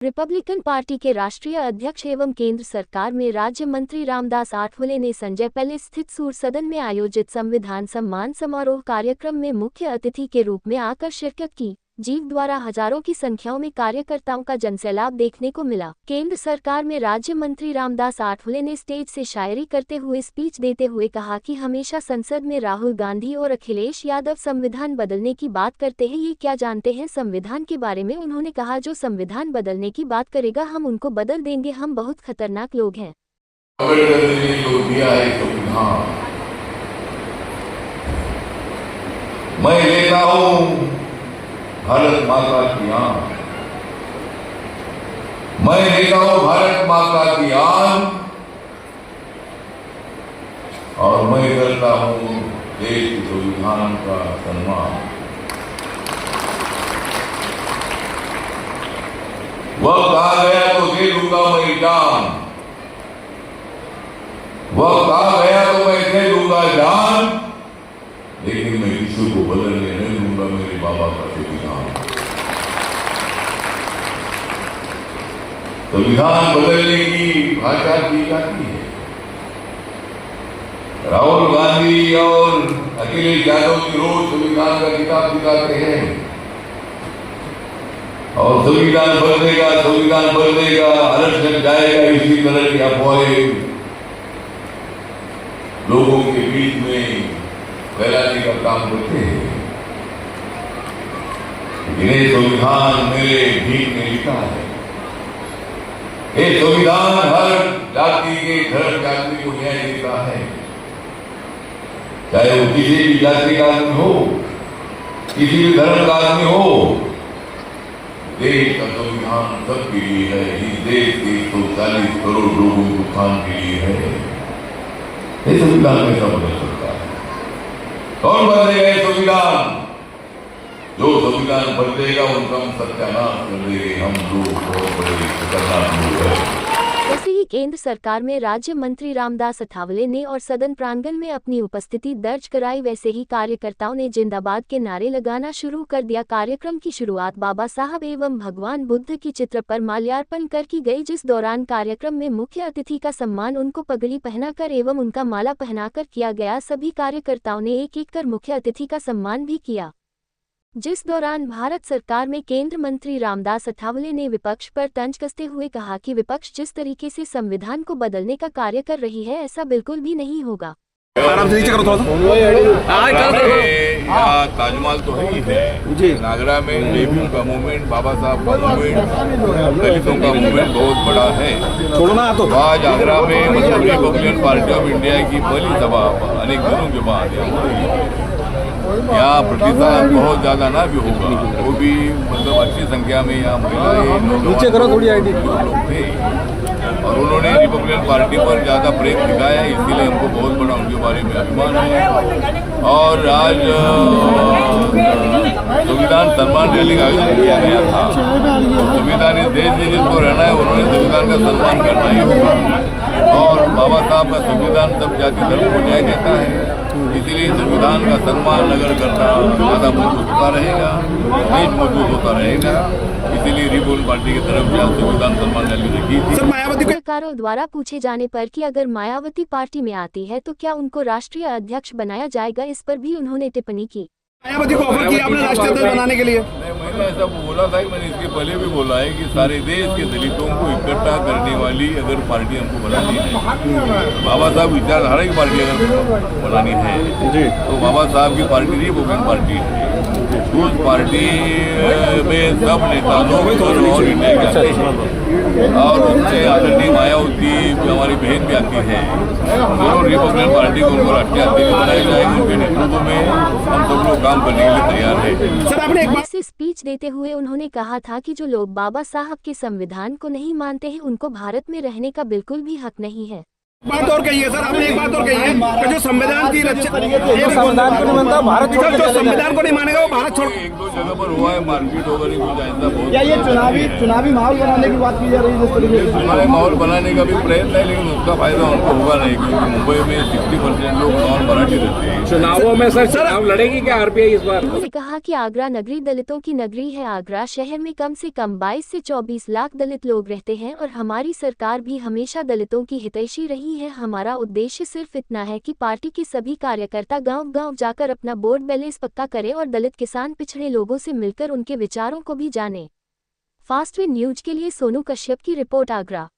Republican party के राष्ट्रीय अध्यक्ष एवं केंद्र सरकार में राज्य मंत्री रामदास आठवले ने संजय पैलेस स्थित सूर्य सदन में आयोजित संविधान सम्मान समारोह कार्यक्रम में मुख्य अतिथि के रूप में आकर शिरकत की। जीव द्वारा हजारों की संख्याओं में कार्यकर्ताओं का जनसैलाब देखने को मिला। केंद्र सरकार में राज्य मंत्री रामदास आठवले ने स्टेज से शायरी करते हुए स्पीच देते हुए कहा कि हमेशा संसद में राहुल गांधी और अखिलेश यादव संविधान बदलने की बात करते हैं, ये क्या जानते हैं संविधान के बारे में। उन्होंने कहा जो संविधान बदलने की बात करेगा हम उनको बदल देंगे, हम बहुत खतरनाक लोग हैं। मैं लेता हूँ भारत माता की आन, मैं लेता हूं भारत माता की आन और मैं करता हूं देश के संविधान का सम्मान। वक्त आ गया तो दे दूंगा मैं जान, वक्त आ गया तो मैं दे दूंगा जान, लेकिन मैं किसी को बदलने नहीं दूंगा मेरे बाबा का संविधान। संविधान बदलने की भाषा की जाती है। राहुल गांधी और अखिलेश यादव की रोज संविधान का किताब दिखाते हैं और संविधान बदलेगा, संविधान बदलेगा, आरक्षण जाएगा, इसी तरह की अफवाहें लोगों के बीच में फैलाने का काम करते हैं। इन्हें संविधान मेरे भीख में लिखा है। ये संविधान हर जाति के धर्म जाति को न्याय देता है, चाहे वो किसी भी जाति का आदमी हो, किसी भी धर्म का आदमी हो। देश का संविधान सबके लिए है। इस देश के 140 करोड़ लोगों के उत्थान के लिए है। ये संविधान कैसा बदल सकता है? कौन बदलेगा ये संविधान? जो संविधान बदलेगा उनका हम सत्यानाश कर देंगे। हम लोग बहुत बड़े खतरनाक लोग हैं। वैसे ही केंद्र सरकार में राज्य मंत्री रामदास आठवले ने और सदन प्रांगण में अपनी उपस्थिति दर्ज कराई। वैसे ही कार्यकर्ताओं ने जिंदाबाद के नारे लगाना शुरू कर दिया। कार्यक्रम की शुरुआत बाबा साहब एवं भगवान बुद्ध की चित्र पर माल्यार्पण कर की गई, जिस दौरान कार्यक्रम में मुख्य अतिथि का सम्मान उनको पगड़ी पहनाकर एवं उनका माला पहनाकर किया गया। सभी कार्यकर्ताओं ने एक एक कर मुख्य अतिथि का सम्मान भी किया, जिस दौरान भारत सरकार में केंद्र मंत्री रामदास आठवले ने विपक्ष पर तंज कसते हुए कहा कि विपक्ष जिस तरीके से संविधान को बदलने का कार्य कर रही है ऐसा बिल्कुल भी नहीं होगा। ताजमहल तो ही है, नागरा में जेबीयू का मूवमेंट, बाबा साहब का मूवमेंट, दलितों का मूवमेंट बहुत बड़ा है। तो आज आगरा में मतलब रिपब्लिकन पार्टी ऑफ इंडिया की पहली सभा अनेक दिनों के बाद यहाँ प्रतिशत बहुत ज्यादा ना भी होगा, वो भी मतलब अच्छी संख्या में यहाँ महिलाएं नीचे करो थोड़ी आईडी थे और उन्होंने रिपब्लिकन पार्टी पर ज्यादा प्रेम दिखाया, इसीलिए हमको बहुत बड़ा उनके बारे में अभिमान है। और आज संविधान सम्मान रैली का आयोजन किया गया था। संविधान इस देश में जिसको रहना है उन्होंने संविधान का सम्मान करना ही होगा और बाबा साहब का संविधान सब जाति धर्म को न्याय देता है। इसीलिए संविधान का सम्मान अगर करना ज्यादा मजबूत होता रहेगा, देश मजबूत होता रहेगा। इसीलिए रिपब्लिकन पार्टी की तरफ से संविधान सम्मान रैली की थी। पत्रकारों द्वारा पूछे जाने पर कि अगर मायावती पार्टी में आती है तो क्या उनको राष्ट्रीय अध्यक्ष बनाया जाएगा, इस पर भी उन्होंने टिप्पणी की। मायावती को ऑफर किया आपने राष्ट्रीय अध्यक्ष बनाने के लिए? मैंने ऐसा बोला था, मैंने इसके पहले भी बोला है कि सारे देश के दलितों को इकट्ठा करने वाली अगर पार्टी हमको बनानी है, बाबा साहब विचारधारा की पार्टी अगर बनानी है तो बाबा साहब की पार्टी रिपब्लिकन पार्टी है। उस पार्टी में सब नेता लोग और इंडिया के आते हैं और उनसे आदरणीय मायावती हमारी बहन भी आती है। दोनों रिपब्लिकन पार्टी को उनको राष्ट्रीय अध्यक्ष बनाया जाएगा। उनके नेतृत्व में हम सब लोग काम करने के लिए तैयार है। सर आपने एक से स्पीच देते हुए उन्होंने कहा था कि जो लोग बाबा साहब के संविधान को नहीं मानते हैं उनको भारत में रहने का बिल्कुल भी हक नहीं है। बात और कही है सर, आपने एक बात और कही है कि जो संविधान की रक्षा, संविधान को नहीं मानता भारत छोड़ सर, के जो चले जाएगा। संविधान को नहीं मानेगा वो भारत छोड़। एक दो जगह पर हुआ है, मारपीट हो गई कुछ ऐसा बहुत। क्या ये चुनावी माहौल बनाने की बात की जा रही है जिस तरीके से? चुनावी माहौल बनाने का भी प्रयत्न है, लेकिन उसका फायदा उनको होगा नहीं, क्योंकि मुंबई में 60% लोग नॉन मराठी रहते हैं। चुनावों में सर चुनाव लड़ेगी क्या आरपीआई इस बार? उन्होंने कहा कि आगरा नगरी दलितों की नगरी है। आगरा शहर में कम से कम 22 से 24 लाख दलित लोग रहते हैं और हमारी सरकार भी हमेशा दलितों की हितैषी रही है। हमारा उद्देश्य सिर्फ इतना है कि पार्टी के सभी कार्यकर्ता गांव-गांव जाकर अपना वोट बैलेंस पक्का करें और दलित किसान पिछड़े लोगों से मिलकर उनके विचारों को भी जानें। फास्ट वे न्यूज के लिए सोनू कश्यप की रिपोर्ट, आगरा।